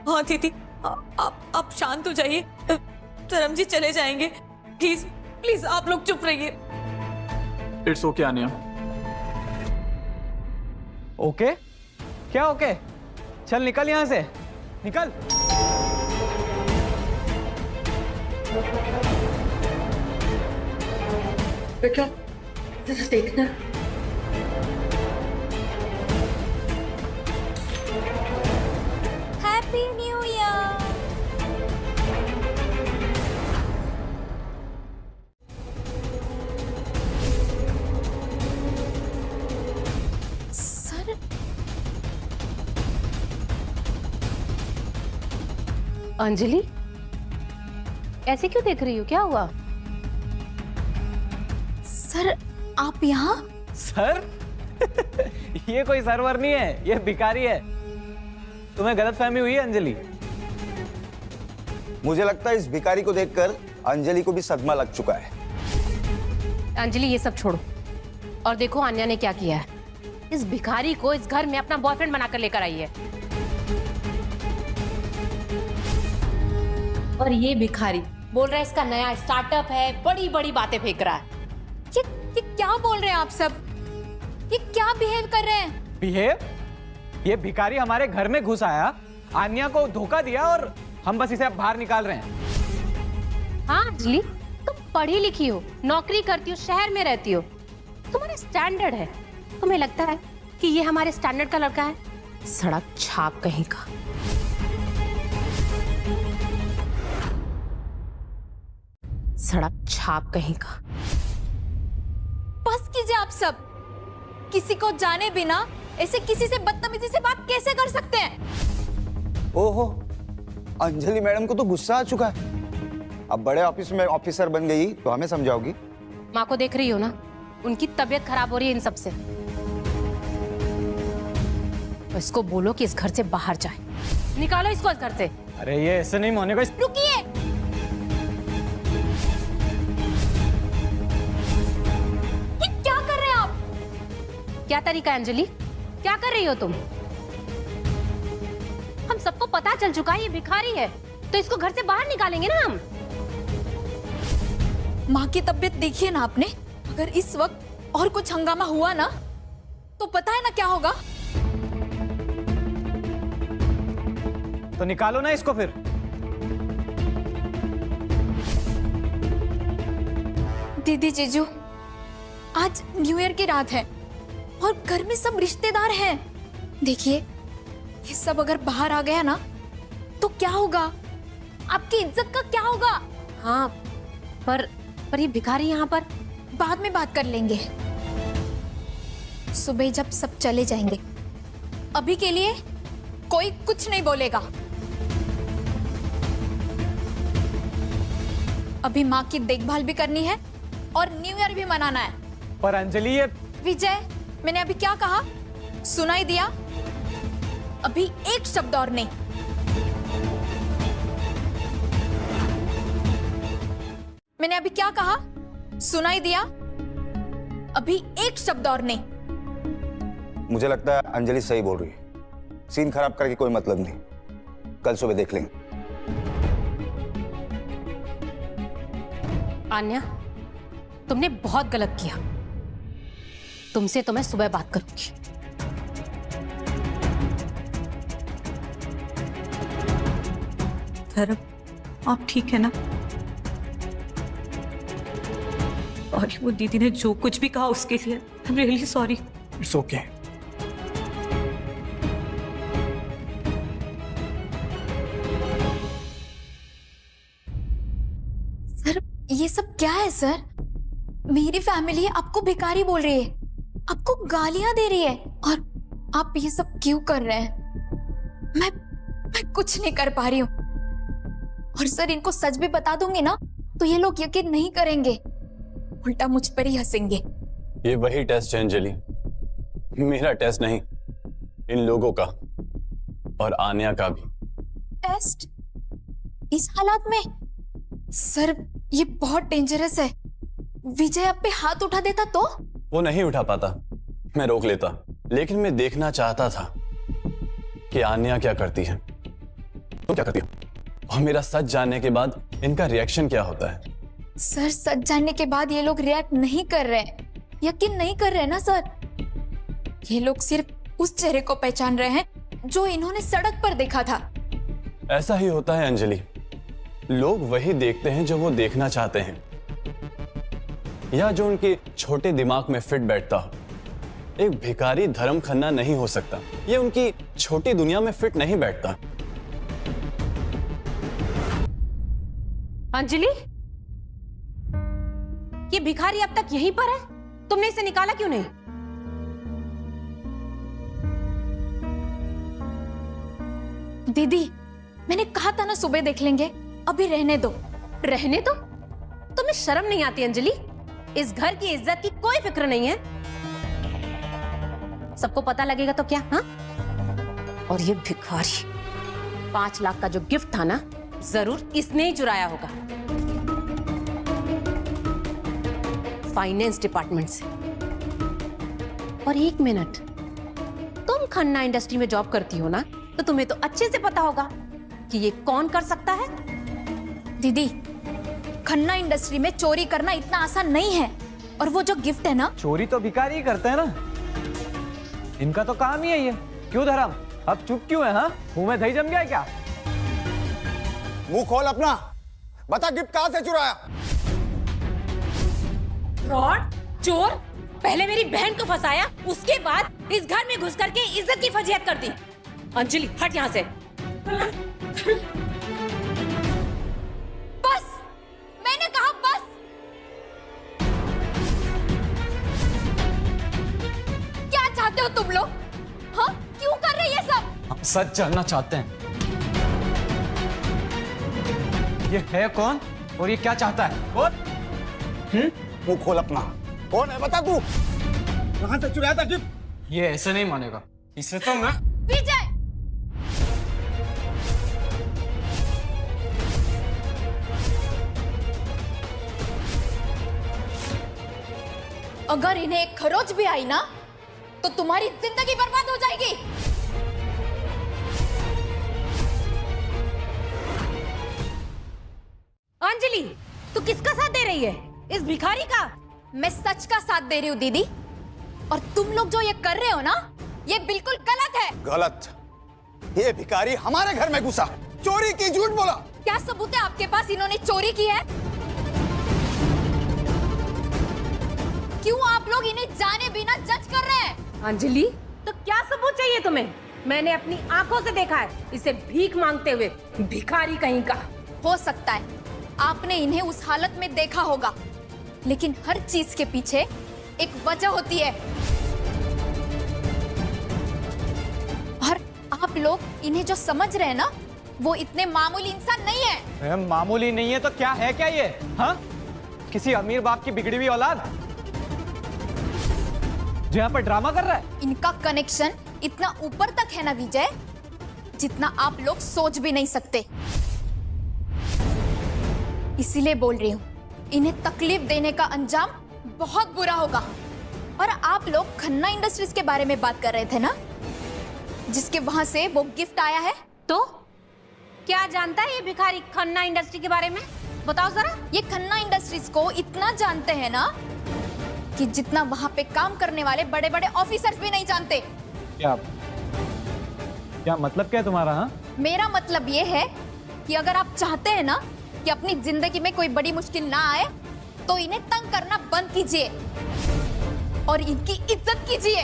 हाँ दीदी, आप शांत हो जाइए। धर्म जी चले जाएंगे। प्लीज प्लीज आप लोग चुप रहिए। It's okay Anya. ओके? क्या ओके? चल निकल यहां से, निकल। बेटा देखना। Happy new year. Sir Anjali, ऐसे क्यों देख रही हो? क्या हुआ? सर आप यहाँ? सर ये कोई सर्वर नहीं है, ये भिखारी है। तुम्हें गलतफहमी हुई है अंजलि। मुझे लगता है इस भिखारी को देखकर अंजलि को भी सदमा लग चुका है। अंजलि ये सब छोड़ो और देखो आन्या ने क्या किया है। इस भिखारी को इस घर में अपना बॉयफ्रेंड बनाकर लेकर आई है। और ये भिखारी बोल रहा है इसका नया स्टार्टअप है, बड़ी बड़ी बातें फेंक रहा है। ये क्या बोल रहे हैं आप सब? ये क्या बिहेव कर रहे हैं? बिहेव? ये भिखारी हमारे घर में घुस आया, आन्या को धोखा दिया और हम बस इसे अब बाहर निकाल रहे हैं। हाँ अंजलि, तुम पढ़ी लिखी हो, नौकरी करती हो, शहर में रहती हो, तुम्हारा स्टैंडर्ड है। तुम्हें लगता है कि ये हमारे स्टैंडर्ड का लड़का है? सड़क छाप कहीं का। सड़क छाप कहीं का। बस कीजिए आप सब। किसी को जाने बिना ऐसे किसी से बदतमीजी से बात कैसे कर सकते हैं? ओहो, अंजलि मैडम को तो गुस्सा आ चुका है। अब बड़े ऑफिस में ऑफिसर बन गई तो हमें समझाओगी? माँ को देख रही हो ना, उनकी तबीयत खराब हो रही है इन सब से। तो इसको बोलो कि इस घर से बाहर जाए। निकालो इसको इस घर से। अरे ये ऐसे नहीं होने का। रुकिए। क्या कर रहे हैं आप? क्या तरीका है अंजलि? क्या कर रही हो तुम? हम सबको पता चल चुका है ये भिखारी है, तो इसको घर से बाहर निकालेंगे ना हम। माँ की तबीयत देखिए ना आपने। अगर इस वक्त और कुछ हंगामा हुआ ना तो पता है ना क्या होगा। तो निकालो ना इसको फिर। दीदी जीजू, आज न्यू ईयर की रात है और घर में सब रिश्तेदार हैं। देखिए, ये सब अगर बाहर आ गया ना तो क्या होगा? आपकी इज्जत का क्या होगा? हाँ, पर ये भिखारी यहाँ पर। बाद में बात कर लेंगे, सुबह जब सब चले जाएंगे। अभी के लिए कोई कुछ नहीं बोलेगा। अभी माँ की देखभाल भी करनी है और न्यू ईयर भी मनाना है। पर अंजलि ये विजय, मैंने अभी क्या कहा सुनाई दिया? अभी एक शब्द और नहीं। मैंने अभी क्या कहा सुनाई दिया? अभी एक शब्द और नहीं। मुझे लगता है अंजलि सही बोल रही है। सीन खराब करके कोई मतलब नहीं, कल सुबह देख लेंगे। आन्या, तुमने बहुत गलत किया। तुमसे तो मैं सुबह बात करूंगी। धर्म, आप ठीक है ना? और वो दीदी ने जो कुछ भी कहा उसके लिए I am really sorry. It's okay. Sir, ये सब क्या है सर? मेरी फैमिली आपको भिखारी बोल रही है, आपको गालियां दे रही है और आप ये सब क्यों कर रहे हैं? मैं कुछ नहीं कर पा रही हूँ। और सर, इनको सच भी बता दूंगी ना तो ये लोग यकीन नहीं करेंगे, उल्टा मुझ पर ही हंसेंगे। ये वही टेस्ट है अंजलि, मेरा टेस्ट नहीं, इन लोगों का और आन्या का भी। टेस्ट? इस हालात में? सर, ये बहुत डेंजरस है। विजय आप पे हाथ उठा देता तो? वो नहीं उठा पाता, मैं रोक लेता, लेकिन मैं देखना चाहता था कि आन्या क्या करती है, तुम क्या करती हो, और मेरा सच जानने के बाद इनका रिएक्शन क्या होता है। सर, सच जानने के बाद ये लोग रिएक्ट नहीं कर रहे हैं, यकीन नहीं कर रहे हैं ना सर। ये लोग सिर्फ उस चेहरे को पहचान रहे हैं जो इन्होंने सड़क पर देखा था। ऐसा ही होता है अंजलि, लोग वही देखते हैं जो वो देखना चाहते हैं। या जो उनके छोटे दिमाग में फिट बैठता हो। एक भिखारी धर्म खन्ना नहीं हो सकता, ये उनकी छोटी दुनिया में फिट नहीं बैठता। अंजलि, ये भिखारी अब तक यहीं पर है, तुमने इसे निकाला क्यों नहीं? दीदी, मैंने कहा था ना सुबह देख लेंगे, अभी रहने दो। रहने दो? तुम्हें शर्म नहीं आती अंजलि? इस घर की इज्जत की कोई फिक्र नहीं है। सबको पता लगेगा तो क्या? हाँ? और ये भिखारी 5 लाख का जो गिफ्ट था ना, जरूर इसने ही चुराया होगा फाइनेंस डिपार्टमेंट से। और 1 मिनट, तुम खन्ना इंडस्ट्री में जॉब करती हो ना, तो तुम्हें तो अच्छे से पता होगा कि ये कौन कर सकता है। दीदी, खन्ना इंडस्ट्री में चोरी करना इतना आसान नहीं है। और वो जो गिफ्ट है ना, चोरी तो भिखारी ही करते हैं ना, इनका तो काम ही है ये। क्यों धर्म, अब चुप क्यों है? हाँ, मुंह में दही जम गया है क्या? मुंह खोल अपना, बता गिफ्ट कहां से चुराया? फ्रॉड, चोर, पहले मेरी बहन को फंसाया, उसके बाद इस घर में घुस करके इज्जत की फजीहत कर दी। अंजलि, हट यहाँ से। बस, मैंने कहा बस। क्या चाहते हो तुम लोग? हाँ, क्यों कर रहे ये सब? हम सच जानना चाहते हैं, ये है कौन और ये क्या चाहता है? कौन? मुंह खोल अपना, कौन है बता तू? कहां से चुराया था गिफ्ट? ये ऐसे नहीं मानेगा, इसे तो मैं। विजय, अगर इन्हें एक खरोच भी आई ना, तो तुम्हारी जिंदगी बर्बाद हो जाएगी। अंजलि, तू किसका साथ दे रही है? इस भिखारी का? मैं सच का साथ दे रही हूँ दीदी, और तुम लोग जो ये कर रहे हो ना, ये बिल्कुल गलत है। गलत? ये भिखारी हमारे घर में घुसा, चोरी की, झूठ बोला। क्या सबूत है आपके पास इन्होंने चोरी की है? क्यों आप लोग इन्हें जाने बिना जज कर रहे हैं? अंजलि, तो क्या सबूत चाहिए तुम्हें? मैंने अपनी आंखों से देखा है इसे भीख मांगते हुए, भिखारी कहीं का। हो सकता है आपने इन्हें उस हालत में देखा होगा, लेकिन हर चीज के पीछे एक वजह होती है। और आप लोग इन्हें जो समझ रहे हैं ना, वो इतने मामूली इंसान नहीं है। मामूली नहीं है तो क्या है? क्या ये? हाँ, किसी अमीर बाप की बिगड़ी हुई औलाद जो यहाँ पर ड्रामा कर रहा है। इनका कनेक्शन इतना ऊपर तक है ना विजय, जितना आप लोग सोच भी नहीं सकते। इसीलिए बोल रही हूँ, इन्हें तकलीफ देने का अंजाम बहुत बुरा होगा। और आप लोग खन्ना इंडस्ट्रीज के बारे में बात कर रहे थे ना, जिसके वहां से वो गिफ्ट आया है। तो क्या जानता है ये भिखारी खन्ना इंडस्ट्री के बारे में? बताओ जरा। ये खन्ना इंडस्ट्रीज को इतना जानते हैं ना, कि जितना वहां पे काम करने वाले बड़े बड़े ऑफिसर्स भी नहीं जानते। क्या मतलब क्या है तुम्हारा? हाँ, मेरा मतलब ये है कि अगर आप चाहते हैं ना कि अपनी जिंदगी में कोई बड़ी मुश्किल ना आए, तो इन्हें तंग करना बंद कीजिए और इनकी इज्जत कीजिए।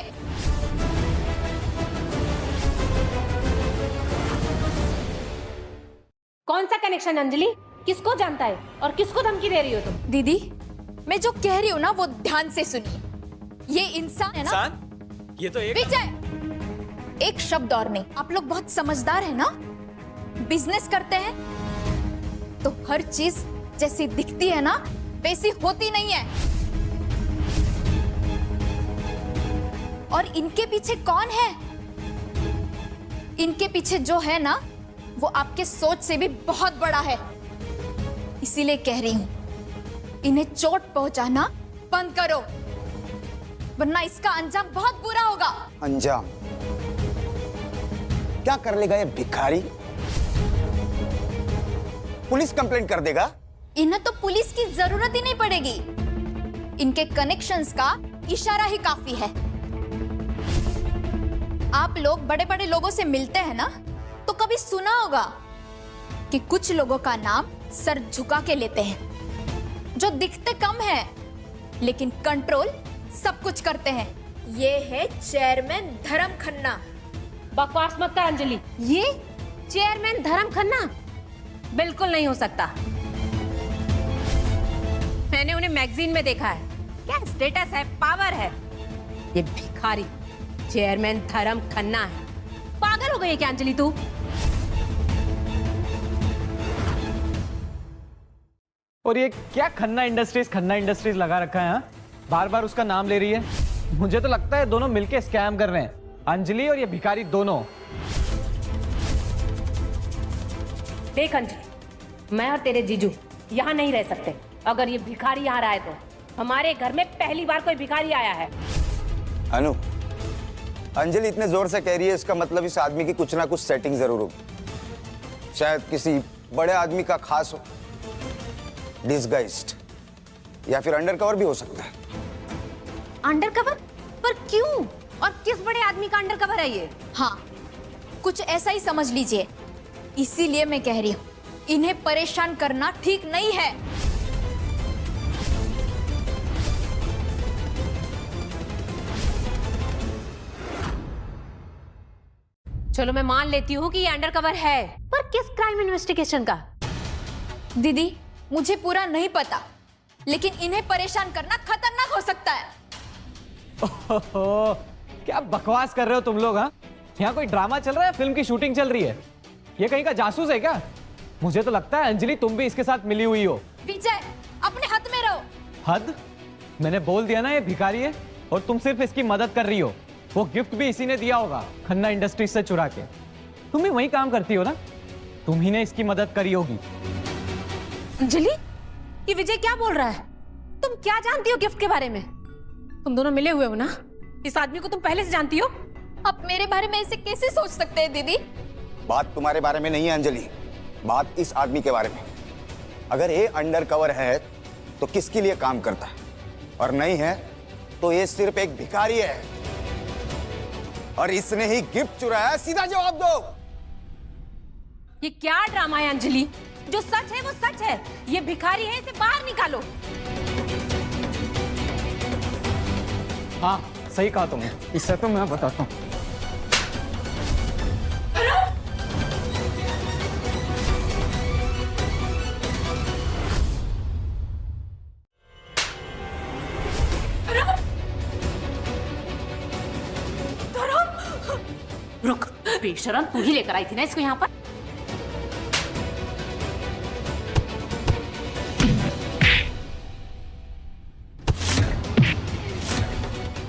कौन सा कनेक्शन अंजलि? किसको जानता है और किसको धमकी दे रही हो तुम? दीदी, मैं जो कह रही हूँ ना, वो ध्यान से सुनिए। ये इंसान है ना, ये तो एक विजय, एक शब्द और नहीं। आप लोग बहुत समझदार है ना, बिजनेस करते हैं तो हर चीज जैसी दिखती है ना, वैसी होती नहीं है। और इनके पीछे कौन है? इनके पीछे जो है ना, वो आपके सोच से भी बहुत बड़ा है। इसीलिए कह रही हूं, इन्हें चोट पहुंचाना बंद करो, वरना इसका अंजाम बहुत बुरा होगा। अंजाम? क्या कर लेगा ये भिखारी? पुलिस कंप्लेंट कर देगा? इन्हें तो पुलिस की जरूरत ही नहीं पड़ेगी। इनके कनेक्शंस का इशारा ही काफी है। आप लोग बड़े बड़े लोगों से मिलते हैं ना, तो कभी सुना होगा कि कुछ लोगों का नाम सर झुका के लेते हैं, जो दिखते कम है लेकिन कंट्रोल सब कुछ करते हैं। ये है चेयरमैन धर्म खन्ना। बकवास मत कर अंजलि, ये चेयरमैन धर्म खन्ना बिल्कुल नहीं हो सकता। मैंने उन्हें मैगजीन में देखा है। क्या स्टेटस है, पावर है। ये भिखारी चेयरमैन धर्म खन्ना है। पागल हो गई है क्या अंजलि तू? और ये क्या खन्ना इंडस्ट्रीज लगा रखा है? हाँ? बार बार उसका नाम ले रही है। मुझे तो लगता है दोनों मिलके स्कैम कर रहे हैं, अंजलि और ये भिखारी दोनों। देख अंजलि, मैं और तेरे जीजू यहाँ नहीं रह सकते। अगर ये भिखारी यहाँ रहा है तो हमारे घर में पहली बार कोई भिखारी आया है। अनु, अंजलि इतने जोर से कह रही है, इसका मतलब इस आदमी की कुछ ना कुछ सेटिंग जरूर होगी। शायद किसी बड़े आदमी का खास हो, डिस्गाइज्ड, या फिर अंडरकवर भी हो सकता है। अंडरकवर? पर क्यों और किस बड़े आदमी का अंडरकवर है ये? हाँ, कुछ ऐसा ही समझ लीजिए। इसीलिए मैं कह रही हूँ, इन्हें परेशान करना ठीक नहीं है। चलो मैं मान लेती हूँ कि ये अंडरकवर है, पर किस क्राइम इन्वेस्टिगेशन का? दीदी, मुझे पूरा नहीं पता, लेकिन इन्हें परेशान करना खतरनाक हो सकता है। क्या बकवास कर रहे हो तुम लोग? हाँ, यहाँ कोई ड्रामा चल रहा है, फिल्म की शूटिंग चल रही है। ये कहीं का जासूस है क्या? मुझे तो लगता है अंजलि तुम भी इसके साथ मिली हुई हो। विजय, अपने हद में रहो। हद? मैंने बोल दिया ना ये भिखारी है, और तुम सिर्फ इसकी मदद कर रही हो। वो गिफ्ट भी इसी ने दिया होगा, खन्ना इंडस्ट्रीज से चुरा के। तुम भी वही काम करती हो ना, तुम ही ने इसकी मदद करी होगी। अंजलि, ये विजय क्या बोल रहा है? तुम क्या जानती हो गिफ्ट के बारे में? तुम दोनों मिले हुए हो ना? इस आदमी को तुम पहले से जानती हो? आप मेरे बारे में ऐसे कैसे सोच सकते हैं दीदी? बात तुम्हारे बारे में नहीं है अंजलि, बात इस आदमी के बारे में। अगर ये अंडरकवर है तो किसके लिए काम करता है, और नहीं है तो ये सिर्फ एक भिखारी है, और इसने ही गिफ्ट चुराया। सीधा जवाब दो। ये क्या ड्रामा है अंजलि? जो सच है वो सच है। ये भिखारी है, इसे बाहर निकालो। हाँ, सही कहा तुमने। इससे तो मैं बताता हूँ। रुक, बेशरम, तू ही लेकर आई थी ना इसको यहाँ पर?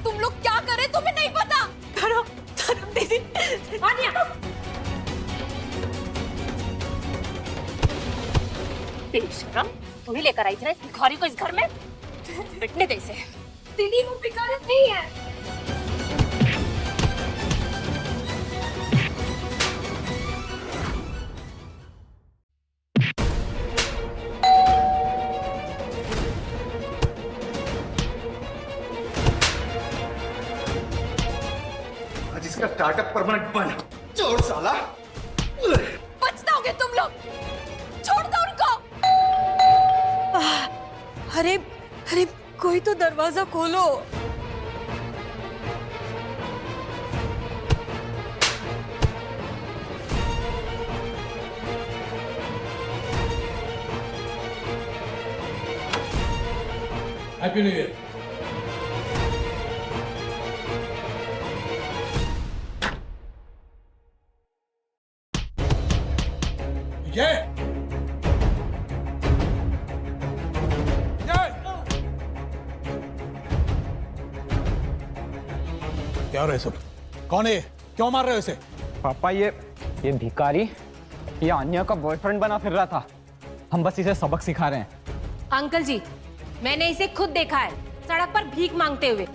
तुम लोग क्या कर रहे तुम्हें नहीं पता? धर्म, धर्म दीदी, आनिया, बेशरम, तू ही लेकर आई थी ना इस भिखारी को इस घर में? बिटने दे इसे। दीदी, वो भिखारी नहीं है। इसका स्टार्टअप परमानेंट बंद। चोर साला। पछताओगे तुम लोग। छोड़ दो उनको। अरे अरे, कोई तो दरवाजा खोलो। Happy new year. क्या हो रहा है सब? कौन है? क्यों मार रहे हो इसे? पापा, ये भिखारी ये आन्या का बॉयफ्रेंड बना फिर रहा था। हम बस इसे सबक सिखा रहे हैं। अंकल जी, मैंने इसे खुद देखा है सड़क पर भीख मांगते हुए।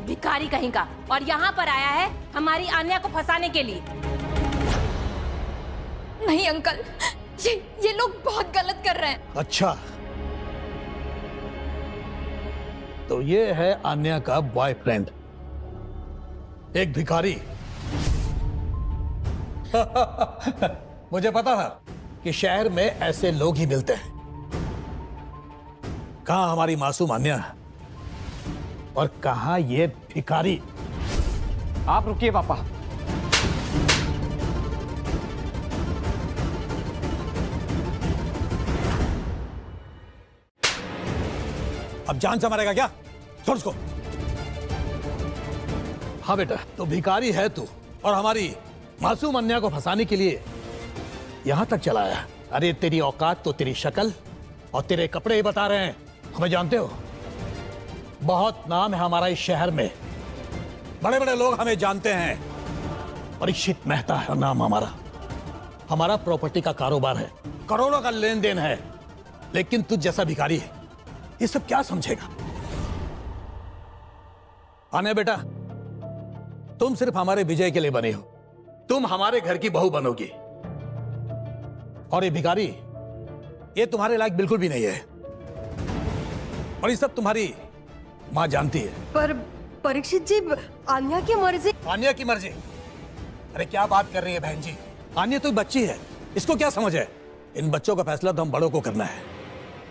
भिखारी कहीं का, और यहाँ पर आया है हमारी आन्या को फंसाने के लिए। नहीं अंकल, ये लोग बहुत गलत कर रहे हैं। अच्छा, तो ये है आन्या का बॉयफ्रेंड, एक भिखारी। मुझे पता था कि शहर में ऐसे लोग ही मिलते हैं। कहां हमारी मासूम आन्या? और कहाँ ये भिखारी। आप रुकिए पापा। अब जान से मारेगा क्या? छोड़ उसको। हाँ बेटा, तो भिखारी है तू और हमारी मासूम अन्या को फंसाने के लिए यहां तक चला आया। अरे तेरी औकात तो तेरी शक्ल और तेरे कपड़े ही बता रहे हैं। हमें जानते हो, बहुत नाम है हमारा इस शहर में, बड़े बड़े लोग हमें जानते हैं। परीक्षित मेहता है नाम हमारा। हमारा प्रॉपर्टी का कारोबार है, करोड़ों का लेन देन है। लेकिन तुझ जैसा भिखारी है, ये सब क्या समझेगा? आने बेटा, तुम सिर्फ हमारे विजय के लिए बने हो। तुम हमारे घर की बहू बनोगी। और ये भिखारी, ये तुम्हारे लायक बिल्कुल भी नहीं है। और ये सब तुम्हारी मां जानती है। पर परीक्षित जी, आन्या की मर्जी। आन्या की मर्जी? अरे क्या बात कर रही है बहन जी? आन्या तो बच्ची है, इसको क्या समझ है? इन बच्चों का फैसला तो हम बड़ों को करना है।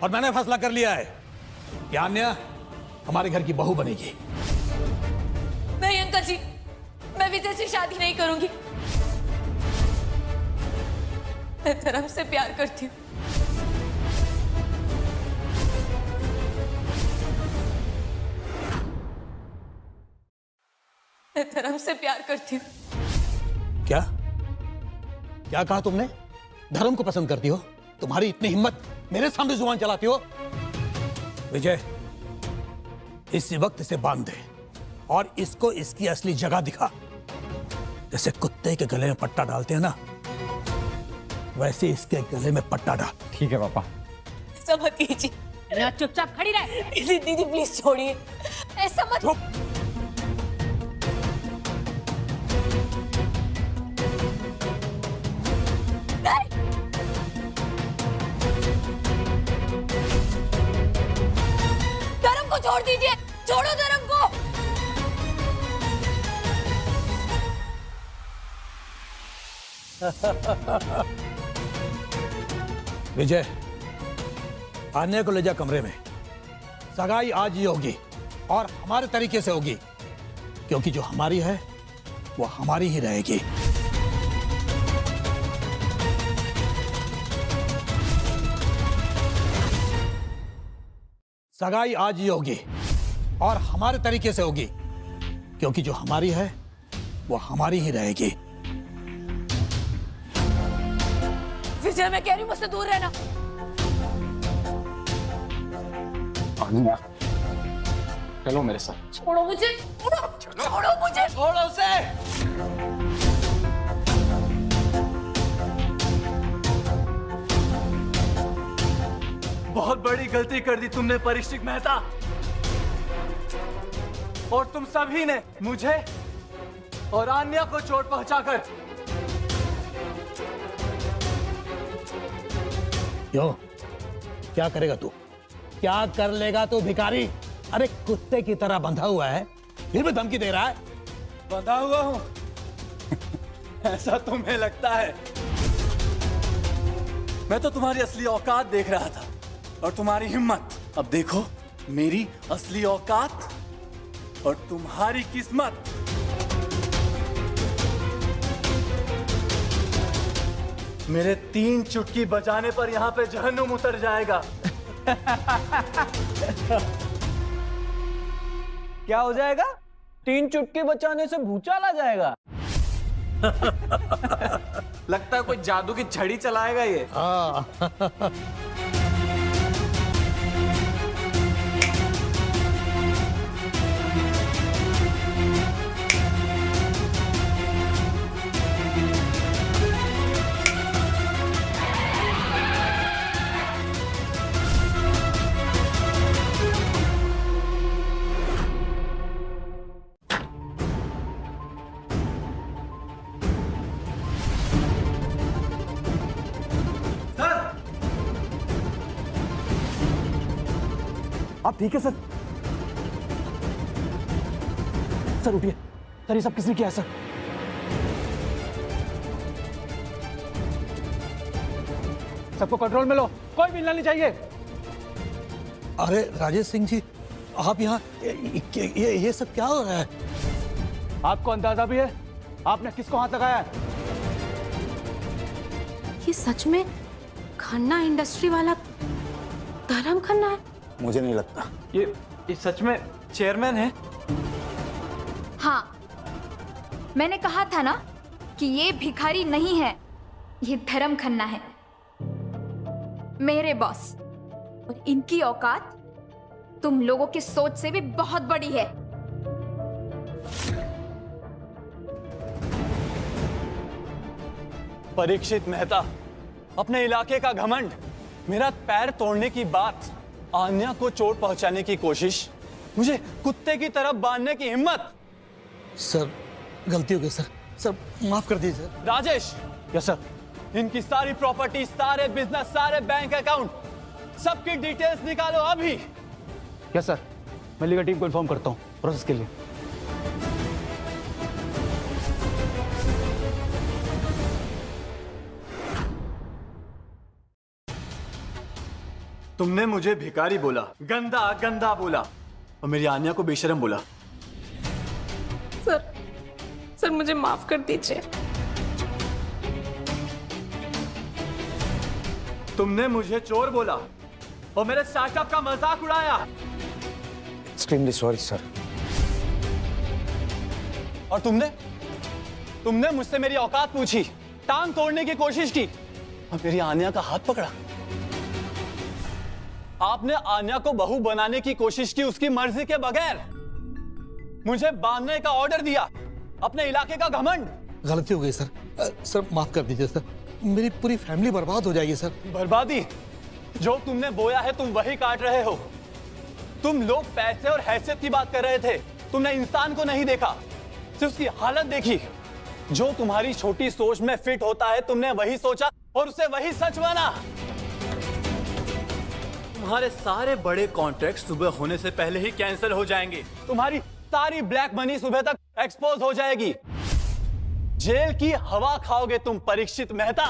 और मैंने फैसला कर लिया है कि आन्या हमारे घर की बहू बनेगी। नहीं अंकल जी, मैं विजय से शादी नहीं करूंगी। मैं धर्म से प्यार करती हूँ। मैं धर्म से प्यार करती हूँ। क्या क्या कहा तुमने? धर्म को पसंद करती हो? तुम्हारी इतनी हिम्मत, मेरे सामने जुबान चलाती हो? विजय, इसी वक्त इसे बांध दे और इसको इसकी असली जगह दिखा। जैसे कुत्ते के गले में पट्टा डालते हैं ना, वैसे इसके गले में पट्टा डाल। ठीक है पापा। ऐसा मत कीजिए। चुपचाप खड़ी रहे। दीदी प्लीज छोड़िए, ऐसा मत। धर्म को छोड़ दीजिए, छोड़ो धर्म को। विजय, आन्या को ले जा कमरे में। सगाई आज ही होगी और हमारे तरीके से होगी, क्योंकि जो हमारी है वो हमारी ही रहेगी। सगाई आज ही होगी और हमारे तरीके से होगी, क्योंकि जो हमारी है वो हमारी ही रहेगी। विजय, मैं कह रही हूँ मुझसे दूर रहना। चलो मेरे साथ। छोड़ो मुझे, छोड़ो मुझे, छोड़ो उसे। बहुत बड़ी गलती कर दी तुमने परीक्षित मेहता, और तुम सभी ने मुझे और आन्या को चोट पहुंचाकर। क्यों? क्या करेगा तू? क्या कर लेगा तू भिखारी? अरे कुत्ते की तरह बंधा हुआ है, फिर भी धमकी दे रहा है। बंधा हुआ हूं? ऐसा तुम्हें लगता है? मैं तो तुम्हारी असली औकात देख रहा था और तुम्हारी हिम्मत। अब देखो मेरी असली औकात और तुम्हारी किस्मत। मेरे 3 चुटकी बजाने पर यहाँ पे जहन्नुम उतर जाएगा। क्या हो जाएगा? 3 चुटकी बचाने से भूचाल आ जाएगा। लगता है कोई जादू की छड़ी चलाएगा ये। आप ठीक है सर? सर उठिए सर, ये सब किसने किया सर? सबको कंट्रोल में लो, कोई भी हिलना नहीं चाहिए। अरे राजेश सिंह जी, आप यहाँ ये सब क्या हो रहा है? आपको अंदाजा भी है आपने किसको हाथ लगाया है? ये सच में खन्ना इंडस्ट्री वाला धर्म खन्ना है? मुझे नहीं लगता। ये सच में चेयरमैन है? हाँ, मैंने कहा था ना कि ये भिखारी नहीं है, ये धर्म खन्ना है, मेरे बॉस। और इनकी औकात तुम लोगों की सोच से भी बहुत बड़ी है। परीक्षित मेहता, अपने इलाके का घमंड, मेरा पैर तोड़ने की बात, आन्या को चोट पहुंचाने की कोशिश, मुझे कुत्ते की तरफ बांधने की हिम्मत। सर गलती हो गई सर, सर माफ कर दीजिए। राजेश। Yes sir. इनकी सारी प्रॉपर्टी, सारे बिजनेस, सारे बैंक अकाउंट, सबकी डिटेल्स निकालो अभी। यस सर, मैं लीगल टीम को इन्फॉर्म करता हूँ प्रोसेस के लिए। तुमने मुझे भिखारी बोला, गंदा गंदा बोला, और मेरी आन्या को बेशरम बोला। सर मुझे माफ कर दीजिए। तुमने मुझे चोर बोला और मेरे स्टार्टअप का मजाक उड़ाया। Extremely sorry sir. और तुमने मुझसे मेरी औकात पूछी, टांग तोड़ने की कोशिश की और मेरी आन्या का हाथ पकड़ा। आपने आन्या को बहू बनाने की कोशिश की उसकी मर्जी के बगैर। मुझे बांधने का ऑर्डर दिया, अपने इलाके का घमंड। गलती हो गई सर, सर माफ कर दीजिए सर, मेरी पूरी फैमिली बर्बाद हो जाएगी सर। बर्बादी? जो तुमने बोया है तुम वही काट रहे हो। तुम लोग पैसे और हैसियत की बात कर रहे थे, तुमने इंसान को नहीं देखा, सिर्फ उसकी हालत देखी। जो तुम्हारी छोटी सोच में फिट होता है तुमने वही सोचा और उसे वही सच माना। तुम्हारे सारे बड़े कॉन्ट्रैक्ट सुबह होने से पहले ही कैंसिल हो जाएंगे। तुम्हारी सारी ब्लैक मनी सुबह तक एक्सपोज हो जाएगी। जेल की हवा खाओगे तुम परीक्षित मेहता।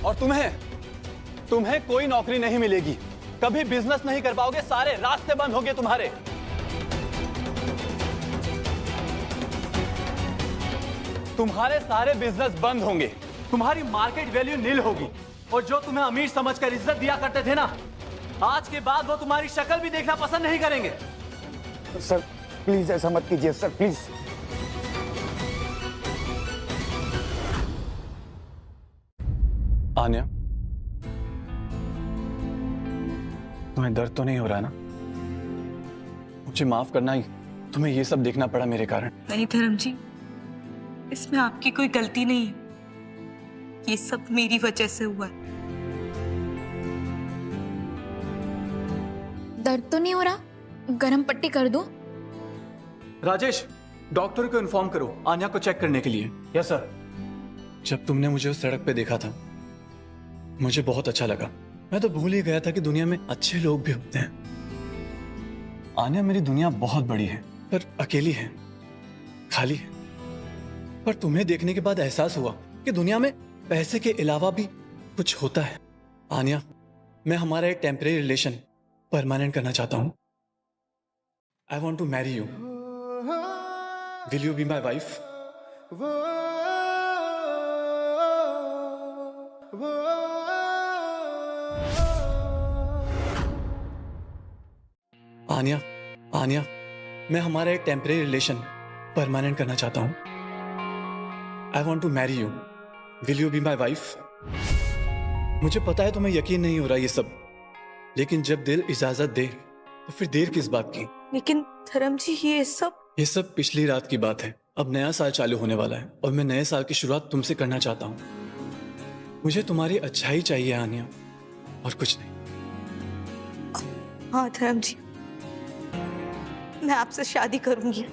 और तुम्हें कोई नौकरी नहीं मिलेगी, कभी बिजनेस नहीं कर पाओगे, सारे रास्ते बंद होंगे तुम्हारे। तुम्हारे सारे बिजनेस बंद होंगे, तुम्हारी मार्केट वैल्यू नील होगी, और जो तुम्हें अमीर समझकर इज्जत दिया करते थे ना, आज के बाद वो तुम्हारी शक्ल भी देखना पसंद नहीं करेंगे। सर प्लीज ऐसा मत कीजिए सर, प्लीज। आन्या, तुम्हें दर्द तो नहीं हो रहा ना? मुझे माफ करना, ही तुम्हें ये सब देखना पड़ा मेरे कारण। नहीं धर्म जी, इसमें आपकी कोई गलती नहीं है, ये सब मेरी वजह से हुआ है। दर्द तो नहीं हो रहा? गरम पट्टी कर दूं? राजेश, डॉक्टर को इन्फॉर्म करो आन्या को चेक करने के लिए। Yes sir. जब तुमने मुझे उस सड़क पे देखा था मुझे बहुत अच्छा लगा। मैं तो भूल ही गया था कि दुनिया में अच्छे लोग भी होते हैं। आन्या, मेरी दुनिया बहुत बड़ी है पर अकेली है, खाली है। पर तुम्हें देखने के बाद एहसास हुआ कि दुनिया में पैसे के अलावा भी कुछ होता है। आन्या, मैं हमारा एक टेम्परेरी रिलेशन परमानेंट करना चाहता हूं। I want to marry you. Will you be my wife? Anya, मैं हमारा एक टेम्परेरी रिलेशन परमानेंट करना चाहता हूं। I want to marry you. Will you be my wife? मुझे पता है तुम्हें यकीन नहीं हो रहा ये सब, लेकिन जब दिल इजाजत दे तो फिर देर किस बात की? लेकिन धर्म जी ये सब पिछली रात की बात है। अब नया साल चालू होने वाला है और मैं नए साल की शुरुआत तुमसे करना चाहता हूँ। मुझे तुम्हारी अच्छाई चाहिए आन्या, और कुछ नहीं। हाँ धर्म जी, मैं आपसे शादी करूंगी।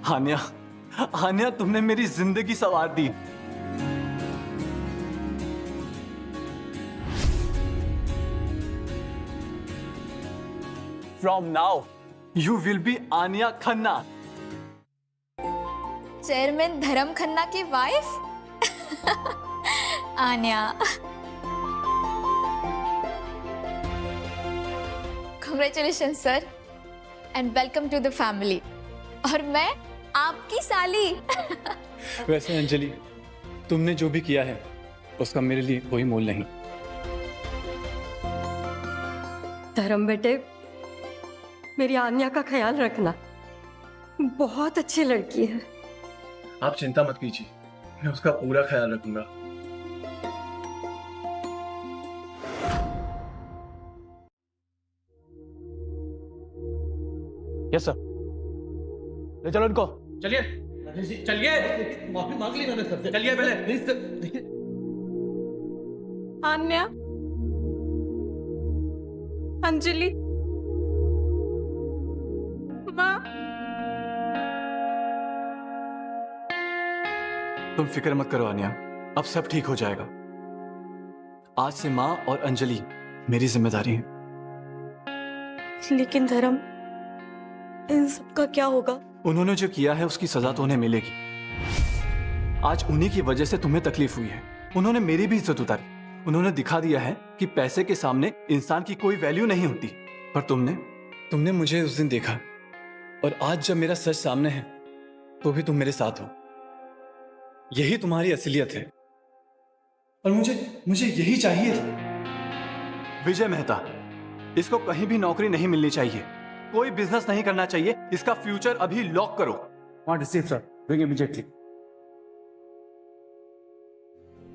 आन्या, तुमने मेरी जिंदगी संवार दी। From now, you will be Anya Khanna. Chairman Dharam Khanna की wife Anya. Congratulation sir and welcome to the family. और मैं आपकी साली। वैसे अंजलि, तुमने जो भी किया है उसका मेरे लिए कोई मोल नहीं। धर्म बेटे, मेरी आन्या का ख्याल रखना, बहुत अच्छी लड़की है। आप चिंता मत कीजिए, मैं उसका पूरा ख्याल रखूंगा। Yes sir. ले चलो इनको। चलिए चलिए, माफी मांग ली मैंने सबसे। चलिए पहले प्लीज। आन्या, अंजलि, माँ। तुम फिक्र मत करो आन्या, अब सब ठीक हो जाएगा। आज से माँ और अंजलि मेरी जिम्मेदारी है। लेकिन धर्म, इन सब का क्या होगा? उन्होंने जो किया है उसकी सजा तो उन्हें मिलेगी। आज उन्हीं की वजह से तुम्हें तकलीफ हुई है। उन्होंने मेरी भी इज्जत उतारी। उन्होंने दिखा दिया है कि पैसे के सामने इंसान की कोई वैल्यू नहीं होती। पर तुमने मुझे उस दिन देखा, और आज जब मेरा सच सामने है तो भी तुम मेरे साथ हो। यही तुम्हारी असलियत है, और मुझे यही चाहिए था। विजय मेहता, इसको कहीं भी नौकरी नहीं मिलनी चाहिए, कोई बिजनेस नहीं करना चाहिए। इसका फ्यूचर अभी लॉक करो। What received, sir? Bring immediately.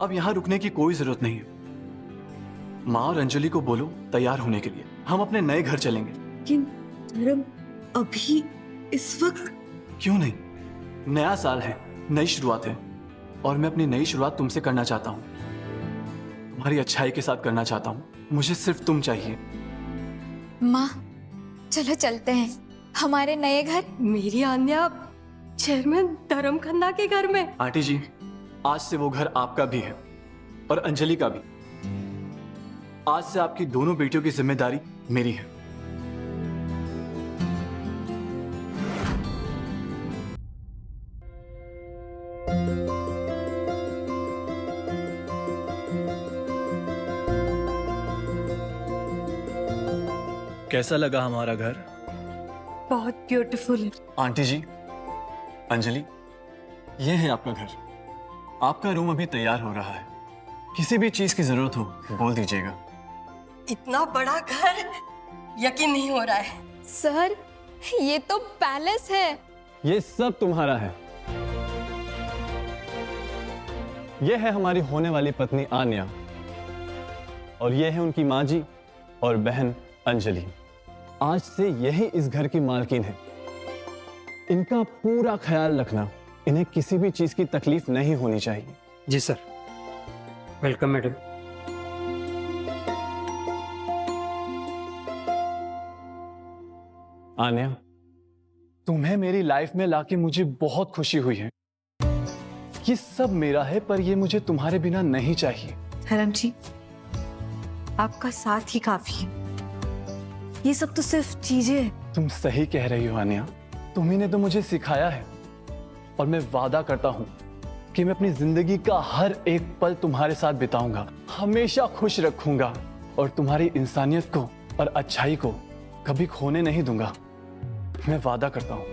अब यहां रुकने की कोई जरूरत नहीं है। माँ और अंजलि को बोलो तैयार होने के लिए, हम अपने नए घर चलेंगे। लेकिन धर्म, अभी इस वक्त? क्यों नहीं? नया साल है, नई शुरुआत है, और मैं अपनी नई शुरुआत तुमसे करना चाहता हूँ। तुम्हारी अच्छाई के साथ करना चाहता हूँ। मुझे सिर्फ तुम चाहिए। माँ, चलो चलते हैं हमारे नए घर। मेरी आन्या चेयरमैन धर्म खन्ना के घर में। आंटी जी, आज से वो घर आपका भी है और अंजलि का भी। आज से आपकी दोनों बेटियों की जिम्मेदारी मेरी है। कैसा लगा हमारा घर? बहुत ब्यूटीफुल है। आंटी जी, अंजलि, ये है आपका घर। आपका रूम अभी तैयार हो रहा है। किसी भी चीज की जरूरत हो बोल दीजिएगा। इतना बड़ा घर यकीन नहीं हो रहा है। सर, ये तो पैलेस है। ये सब तुम्हारा है। ये है हमारी होने वाली पत्नी आन्या, और ये है उनकी माँ जी और बहन अंजलि। आज से यही इस घर की मालकिन है। इनका पूरा ख्याल रखना। इन्हें किसी भी चीज की तकलीफ नहीं होनी चाहिए। जी सर। Welcome madam. आन्या, तुम्हें मेरी लाइफ में लाके मुझे बहुत खुशी हुई है। ये सब मेरा है, पर ये मुझे तुम्हारे बिना नहीं चाहिए। धर्म जी, आपका साथ ही काफी है। ये सब तो सिर्फ चीजें हैं। तुम सही कह रही हो आन्या, तुम्ही ने तो मुझे सिखाया है, और मैं वादा करता हूं कि मैं अपनी जिंदगी का हर एक पल तुम्हारे साथ बिताऊंगा, हमेशा खुश रखूंगा, और तुम्हारी इंसानियत को और अच्छाई को कभी खोने नहीं दूंगा। मैं वादा करता हूं।